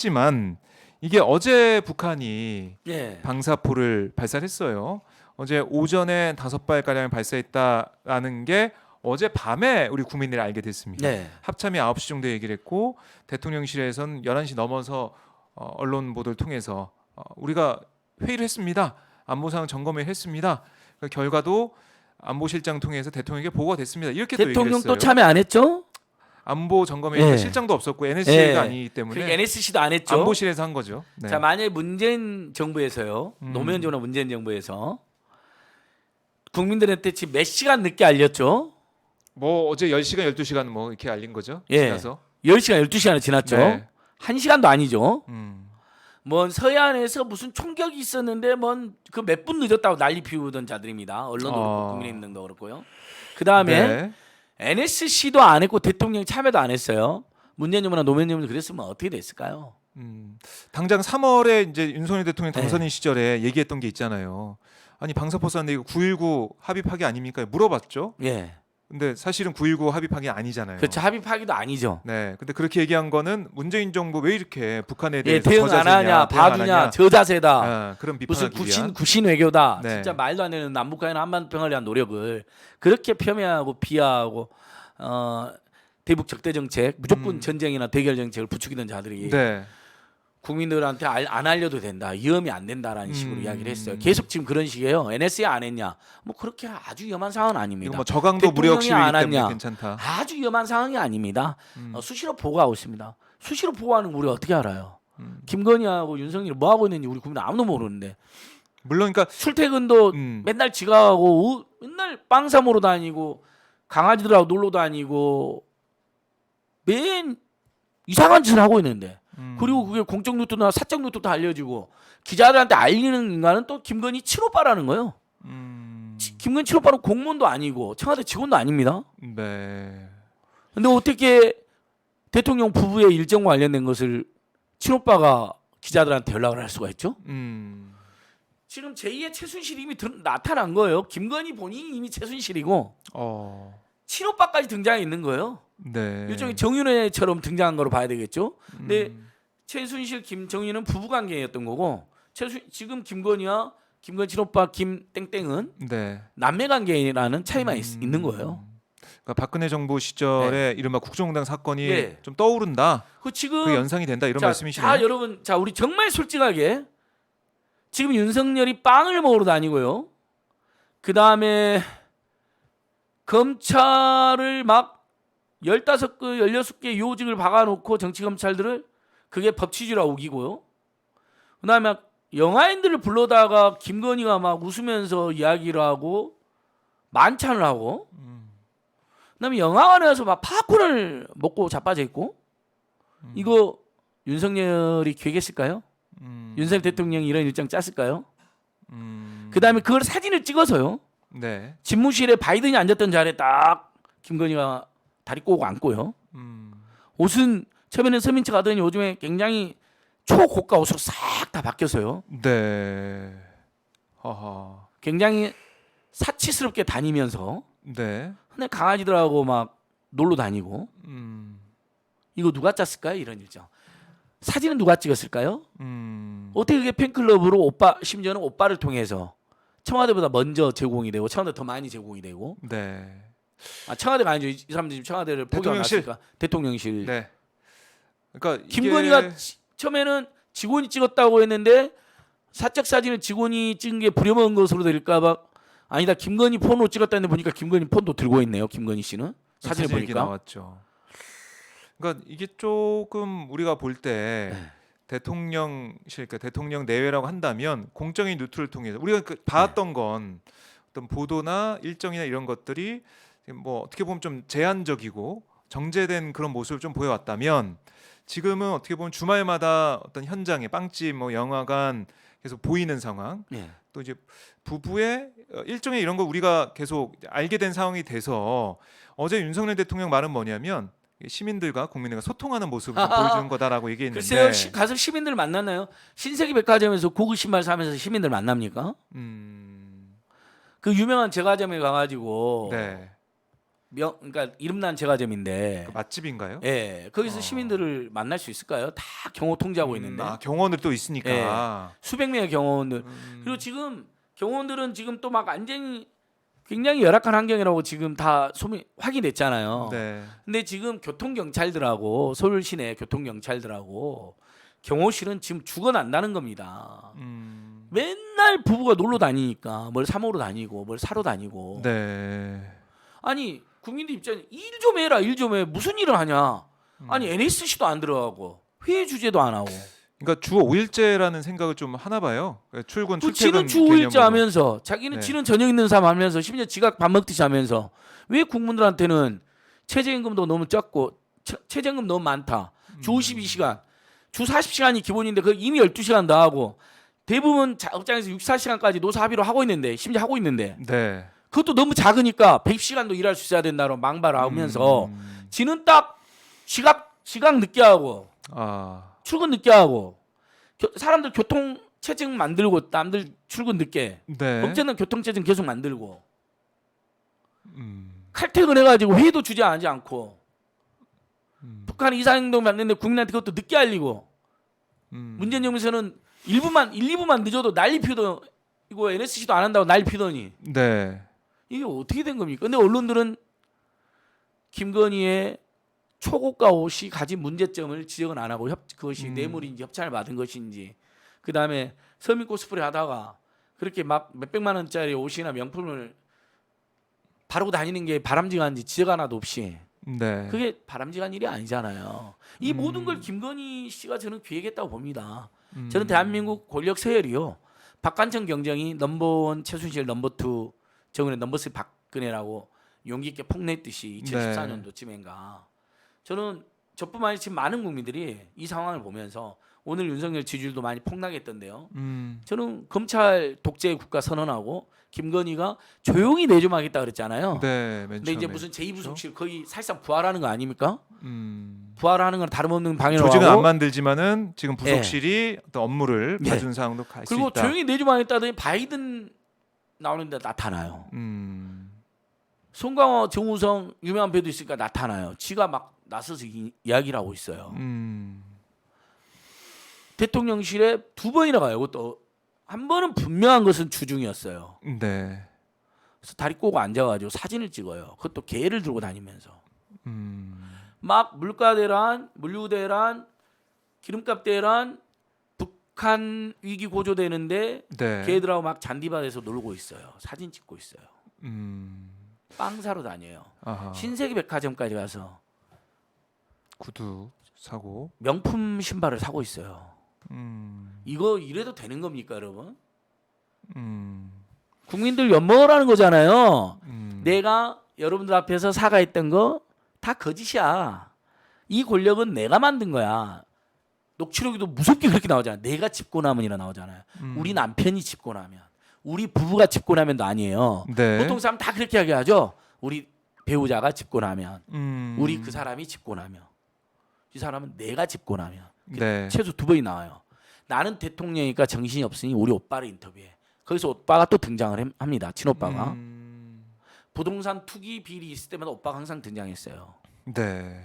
하지만 이게 어제 북한이 예. 방사포를 발사했어요. 어제 오전에 5발 가량 발사했다라는 게 어제 밤에 우리 국민들이 알게 됐습니다. 네. 합참이 9시 정도 얘기를 했고 대통령실에선 11시 넘어서 언론 보도를 통해서 우리가 회의를 했습니다. 안보상 점검을 했습니다. 그 결과도 안보실장 통해서 대통령에게 보고가 됐습니다. 이렇게 또 얘기를 대통령 했어요. 또 참여 안 했죠? 안보 점검에 예. 실장도 없었고 NSC가 예. 아니기 때문에 그 NSC도 안 했죠. 안보실에서 한 거죠. 네. 자, 만약에 문재인 정부에서요. 음. 노무현 정부나 문재인 정부에서 국민들한테 지금 몇 시간 늦게 알렸죠? 뭐 어제 10시간 12시간 뭐 이렇게 알린 거죠. 예. 지나서. 10시간, 12시간이 지났죠. 네. 1시간도 아니죠. 음. 뭔 서해안에서 무슨 총격이 있었는데 뭔 그 몇 분 늦었다고 난리 피우던 자들입니다. 언론도 그렇고 국민의힘도 그렇고요. 그다음에 네. NSC도 안 했고 대통령 참여도 안 했어요. 문재인 정부나 노무현 정부 그랬으면 어떻게 됐을까요? 당장 3월에 이제 윤석열 대통령 당선인 네. 시절에 얘기했던 게 있잖아요. 아니 방사포 쐈는데 이거 9.19 합의 파기 아닙니까? 물어봤죠. 예. 근데 사실은 9.19 합의 파기 아니잖아요. 그렇죠. 합의 파기도 아니죠. 네. 근데 그렇게 얘기한 거는 문재인 정부 왜 이렇게 북한에 예, 대해서 대응 안 저자세냐, 하냐, 대응 안 봐주냐, 하냐. 저자세다. 그런 무슨 비판하기 위한. 구신 외교다. 네. 진짜 말도 안 되는 남북한의 한반도평화를 위한 노력을 그렇게 폄훼하고 비하하고 대북 적대 정책, 무조건 전쟁이나 대결 정책을 부추기던 자들이 네. 국민들한테 안 알려도 된다, 위험이 안 된다라는 식으로 이야기를 했어요. 계속 지금 그런 식이에요. NSC 안 했냐? 뭐 그렇게 아주 위험한 상황은 아닙니다. 이거 뭐 저강도 무력 시위이기 안 때문에 왔냐? 괜찮다. 아주 위험한 상황이 아닙니다. 수시로 보고하고 있습니다. 수시로 보고하는 거 우리가 어떻게 알아요? 김건희하고 윤석열이 뭐 하고 있는지 우리 국민 아무도 모르는데 물론 그러니까 출퇴근도 맨날 지각하고 맨날 빵 사 먹으러 다니고 강아지들하고 놀러 다니고 맨 이상한 짓을 하고 있는데 그리고 그게 공적 루트나 사적 루트도 알려지고 기자들한테 알리는 인간은 또 김건희 친오빠라는 거예요. 김건희 친오빠는 공무원도 아니고 청와대 직원도 아닙니다. 네. 근데 어떻게 대통령 부부의 일정과 관련된 것을 친오빠가 기자들한테 연락을 할 수가 있죠? 지금 제2의 최순실이 이미 나타난 거예요. 김건희 본인이 이미 최순실이고 친오빠까지 등장해 있는 거예요. 네. 일종의 정윤회처럼 등장한 거로 봐야 되겠죠. 근데 최순실 김정윤은 부부관계였던 거고 지금 김건희와 김건희 친오빠 김땡땡은 네. 남매관계라는 차이만 있는 거예요. 그러니까 박근혜 정부 시절에 이른바 국정농단 사건이 네. 좀 떠오른다. 지금 그 연상이 된다 이런 말씀이시네요. 자 여러분, 자 우리 정말 솔직하게 지금 윤석열이 빵을 먹으러 다니고요. 그 다음에 검찰을 막 15개, 16개 요직을 박아놓고 정치검찰들을 그게 법치주의라고 우기고요. 그 다음에 영화인들을 불러다가 김건희가 막 웃으면서 이야기를 하고 만찬을 하고 그 다음에 영화관에 와서 막 팝콘을 먹고 자빠져 있고 이거 윤석열이 계획했을까요? 윤석열 대통령이 이런 일정 짰을까요? 그 다음에 그걸 사진을 찍어서요. 네. 집무실에 바이든이 앉았던 자리에 딱 김건희가 다리 꼬고 앉고요. 옷은 처음에는 서민체 가더니 요즘에 굉장히 초고가 옷으로 싹 다 바뀌었어요. 네. 하하. 굉장히 사치스럽게 다니면서 네. 근데 강아지들하고 막 놀러 다니고 이거 누가 짰을까요? 이런 일정. 사진은 누가 찍었을까요? 어떻게 그게 팬클럽으로 오빠, 심지어는 오빠를 통해서 청와대보다 먼저 제공이 되고 청와대 더 많이 제공이 되고 네. 청와대가 아니죠. 이 사람들이 지금 청와대를 대통령실. 포기하니까 대통령실. 네. 그러니까 김건희가 이게... 처음에는 직원이 찍었다고 했는데 사적 사진을 직원이 찍은 게 부려먹은 것으로 될까봐 아니다. 김건희 폰으로 찍었다는데 보니까 김건희 폰도 들고 있네요. 김건희 씨는 사진을 보니까 나왔죠. 그러니까 이게 조금 우리가 볼 때 대통령실, 그러니까 대통령 내외라고 한다면 공적인 루트를 통해서 우리가 봤던 건 어떤 보도나 일정이나 이런 것들이 뭐 어떻게 보면 좀 제한적이고 정제된 그런 모습을 좀 보여왔다면 지금은 어떻게 보면 주말마다 어떤 현장에 빵집, 뭐 영화관 계속 보이는 상황. 또 이제 부부의 일종의 이런 거 우리가 계속 알게 된 상황이 돼서 어제 윤석열 대통령 말은 뭐냐면 시민들과 국민들과 소통하는 모습을 보여주는 거다라고 얘기했는데 글쎄요. 가서 시민들 만나나요? 신세계 백화점에서 고급 신발 사면서 시민들 만납니까? 그 유명한 제과점에 가가지고 네. 그러니까 이름난 제과점인데 그 맛집인가요? 예, 거기서 시민들을 만날 수 있을까요? 다 경호 통제하고 있는데 경호원들 또 있으니까. 수백 명의 경호원들 그리고 지금 경호원들은 지금 또 막 완전히 굉장히 열악한 환경이라고 지금 다 소문 확인됐잖아요. 네. 근데 지금 교통 경찰들하고 서울 시내 교통 경찰들하고 경호실은 지금 죽어난다는 겁니다. 맨날 부부가 놀러 다니니까 뭘 사 먹으러 다니고 뭘 사러 다니고. 네. 아니 국민들 입장에 일 좀 해라 일 좀 해. 무슨 일을 하냐. 아니 NSC도 안 들어가고 회의 주제도 안 하고. 그러니까 주 5일제라는 생각을 좀 하나 봐요. 출근 또 출퇴근 지는 주 5일째 개념으로. 하면서 자기는 네. 지는 저녁 있는 사람 하면서 심지어 지각 밥 먹듯이 하면서 왜 국민들한테는 최저임금도 너무 적고 최저임금 너무 많다. 주 52시간. 주 40시간이 기본인데 그 이미 12시간 더 하고 대부분 업장에서 64시간까지 노사 합의로 하고 있는데 심지어 하고 있는데 네. 그것도 너무 작으니까 100시간도 일할 수 있어야 된다고 망발을 하면서 지는 딱 지각 늦게 하고 출근 늦게 하고 사람들 교통 체증 만들고 남들 출근 늦게 네. 엄청난 교통 체증 계속 만들고 칼퇴근해가지고 회의도 주재하지 않고 북한 이상행동 맞는데 국민한테 그것도 늦게 알리고 문재인 정부에서는 1, 2분만 늦어도 난리 피우던 이거 NSC도 안 한다고 난리 피더니 네. 이게 어떻게 된 겁니까? 근데 언론들은 김건희의 초고가 옷이 가진 문제점을 지적은 안 하고 그것이 뇌물인지 협찬을 받은 것인지 그 다음에 서민 코스프레 하다가 그렇게 막 몇백만 원짜리 옷이나 명품을 바르고 다니는 게 바람직한지 지적 하나도 없이 네. 그게 바람직한 일이 아니잖아요. 이 모든 걸 김건희 씨가 저는 기획했다고 봅니다. 저는 대한민국 권력 서열이요. 박관청 경쟁이 넘버원 최순실 넘버2 정은혜 넘버3 박근혜라고 용기 있게 폭로했듯이 2014년도쯤인가. 저는 저뿐만 아니라 지금 많은 국민들이 이 상황을 보면서 오늘 윤석열 지지율도 많이 폭락했던데요. 저는 검찰 독재 국가 선언하고 김건희가 조용히 내조하겠다 그랬잖아요. 네. 근데 이제 무슨 제2부속실 거의 사실상 부활하는 거 아닙니까? 음. 부활하는 건 다름없는 방해로 조직은 하고 안 만들지만은 지금 부속실이 어떤 업무를 봐준 사항도 갈 수 있다. 그리고 조용히 내조하겠다더니 바이든 나오는데 나타나요. 송강호, 정우성 유명한 배도 있으니까 나타나요. 지가 막 나서서 이야기를 하고 있어요. 대통령실에 2번이나 가요. 그것도 한 번은 분명한 것은 주중이었어요. 네. 그래서 다리 꼬고 앉아가지고 사진을 찍어요. 그것도 개를 들고 다니면서 막 물가 대란, 물류 대란, 기름값 대란, 북한 위기 고조되는데 네. 개들하고 막 잔디밭에서 놀고 있어요. 사진 찍고 있어요. 빵 사러 다녀요. 아하. 신세계백화점까지 가서 구두 사고. 명품 신발을 사고 있어요. 이거 이래도 되는 겁니까, 여러분? 국민들 엿먹으라는 거잖아요. 내가 여러분들 앞에서 사과했던 거 다 거짓이야. 이 권력은 내가 만든 거야. 녹취록에도 무섭게 그렇게 나오잖아요. 내가 집권하면이라 나오잖아요. 우리 남편이 집권하면, 우리 부부가 집권하면도 아니에요. 네. 보통 사람 다 그렇게 얘기하죠. 우리 배우자가 집권하면, 우리 그 사람이 집권하면, 이 사람은 내가 집권하면. 네. 최소 2번이 나와요. 나는 대통령이니까 정신이 없으니 우리 오빠를 인터뷰해. 거기서 오빠가 또 등장을 합니다. 친오빠가. 부동산 투기 비리 있을 때마다 오빠가 항상 등장했어요. 네.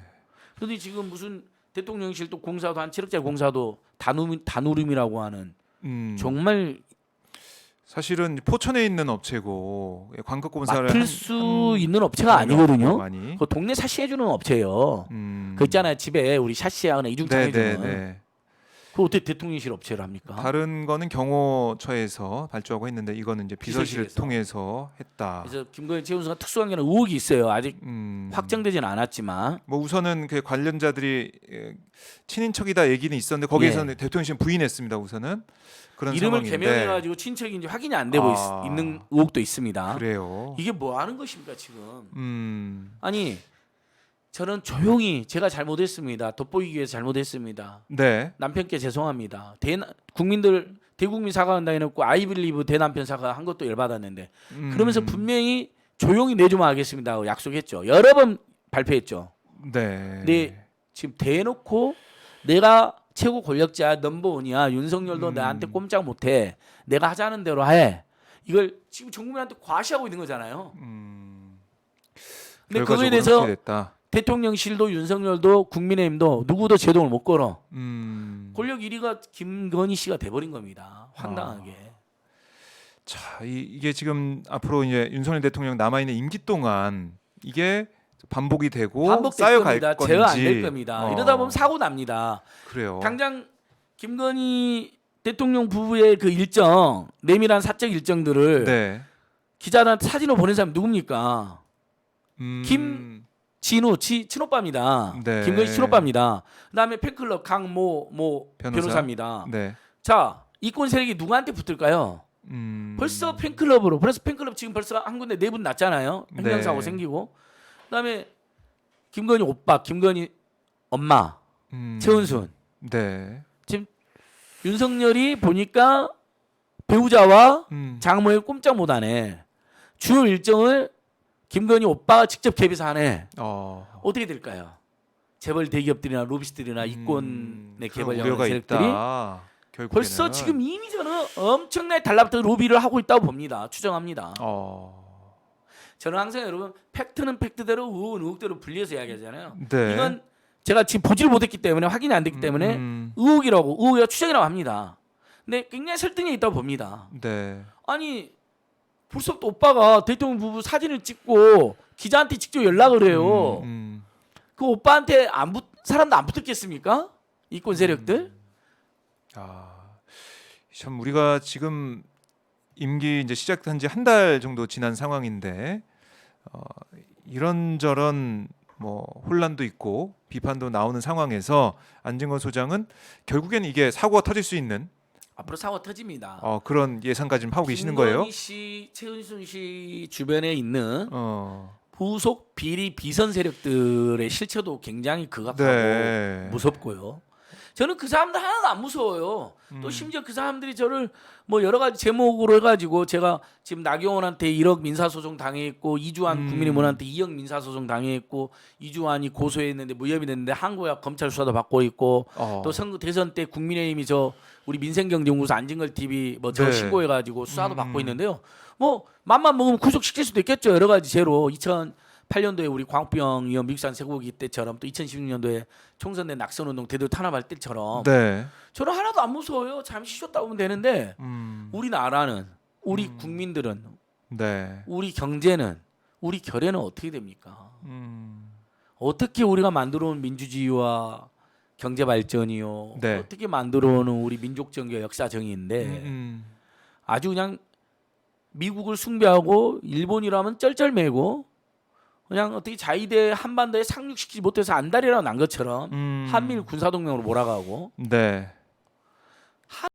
그런데 지금 무슨 대통령실 또 공사도 한 7억짜리 공사도 다누름이라고 하는 정말 사실은 포천에 있는 업체고 광각 공사를 맡을 수 있는 업체가 아니거든요. 많이. 그 동네 샤시해주는 업체예요. 그 있잖아요. 집에 우리 샤시하거나 이중창 해주는. 네. 그 어떻게 대통령실 업체를 합니까? 다른 거는 경호처에서 발주하고 했는데 이거는 이제 비서실을 비서실에서. 통해서 했다. 그래서 김건희 최우수가 특수관계는 의혹이 있어요. 아직 확정되지는 않았지만. 뭐 우선은 그 관련자들이 친인척이다 얘기는 있었는데 거기에서는 대통령실 부인했습니다. 우선은 그런 이름을 상황인데. 개명해가지고 친척인지 확인이 안 되고 있는 의혹도 있습니다. 그래요. 이게 뭐 하는 것입니까 지금? 아니 저는 조용히 제가 잘못했습니다. 돋보이기 위해서 잘못했습니다. 네. 남편께 죄송합니다. 국민들 대국민 사과한다 해놓고 아이빌리브 대남편 사과 한 것도 열받았는데 그러면서 분명히 조용히 내주만 하겠습니다 하고 약속했죠. 여러 번 발표했죠. 네. 근데 지금 대놓고 내가 최고 권력자 넘버원이야. 윤석열도 나한테 꼼짝 못해. 내가 하자는 대로 해. 이걸 지금 전 국민한테 과시하고 있는 거잖아요. 근데 결과적으로 그거에 대해서 그렇게 됐다. 대통령실도 윤석열도 국민의힘도 누구도 제동을 못 걸어. 권력 1위가 김건희 씨가 돼버린 겁니다. 황당하게. 자, 이게 지금 앞으로 이제 윤석열 대통령 남아 있는 임기 동안 이게 반복이 되고 반복될 쌓여갈 겁니다. 건지 제어 안 될 겁니다. 이러다 보면 사고 납니다. 그래요. 당장 김건희 대통령 부부의 그 일정, 내밀한 사적 일정들을 네. 기자들한테 사진을 보낸 사람이 누굽니까? 김 진우 친오빠입니다. 네. 김건희 씨 친오빠입니다. 그다음에 팬클럽 강모 변호사입니다. 네. 자, 이권 세력이 누구한테 붙을까요? 벌써 팬클럽으로. 그래서 팬클럽 지금 벌써 한 군데 4분 났잖아요. 행정사고 네. 생기고. 그다음에 김건희 오빠, 김건희 엄마, 최은순. 네. 지금 윤석열이 보니까 배우자와 장모의 꼼짝 못하네. 주요 일정을 김건희 오빠가 직접 개입해서 하네. 어떻게 될까요? 재벌 대기업들이나 로비스트들이나 이권의 개발 영향 세력들이 있다. 결국에는. 벌써 지금 이미 저는 엄청나게 달라붙어 로비를 하고 있다고 봅니다. 추정합니다. 저는 항상 여러분 팩트는 팩트대로 의혹은 의혹대로 분리해서 이야기하잖아요. 네. 이건 제가 지금 보지를 못했기 때문에 확인이 안 됐기 때문에 의혹이라 추정이라고 합니다. 근데 굉장히 설득력이 있다고 봅니다. 네. 아니 벌써부터 오빠가 대통령 부부 사진을 찍고 기자한테 직접 연락을 해요. 그 오빠한테 사람도 안 붙었겠습니까? 이권 세력들? 참 우리가 지금 임기 이제 시작한 지 한 달 정도 지난 상황인데 이런저런 뭐 혼란도 있고 비판도 나오는 상황에서 안진걸 소장은 결국엔 이게 사고가 터질 수 있는 앞으로 사고 터집니다. 그런 예상까지 지금 하고 계시는 거예요? 김건희 씨, 최은순 씨 주변에 있는 부속 비리 비선 세력들의 실체도 굉장히 극악하고 네. 무섭고요. 저는 그 사람들 하나도 안 무서워요. 또 심지어 그 사람들이 저를 뭐 여러 가지 제목으로 해가지고 제가 지금 나경원한테 1억 민사소송 당해있고 이주환 국민의원한테 2억 민사소송 당해있고 이주환이 고소했는데 무혐의 됐는데 한국약 검찰 수사도 받고 있고 또 선거 대선 때 국민의힘이 우리 민생경제연구소 안진걸 TV 저 네. 신고해가지고 수사도 받고 있는데요. 뭐 맘만 먹으면 구속시킬 수도 있겠죠. 여러 가지 죄로 2008년도에 우리 광우병 위원 미국산 쇠고기 때처럼 또 2016년도에 총선 내 낙선운동 대도 탄압할 때처럼 네. 저는 하나도 안 무서워요. 잠시 쉬었다 오면 되는데 우리나라는 우리 국민들은 네. 우리 경제는 우리 결의는 어떻게 됩니까? 어떻게 우리가 만들어온 민주주의와 경제 발전이요. 네. 어떻게 만들어오는 우리 민족 정교 역사 정의인데 아주 그냥 미국을 숭배하고 일본이라면 쩔쩔매고 그냥 어떻게 자위대 한반도에 상륙시키지 못해서 안달이라고 난 것처럼 한미일 군사동맹으로 몰아가고 네.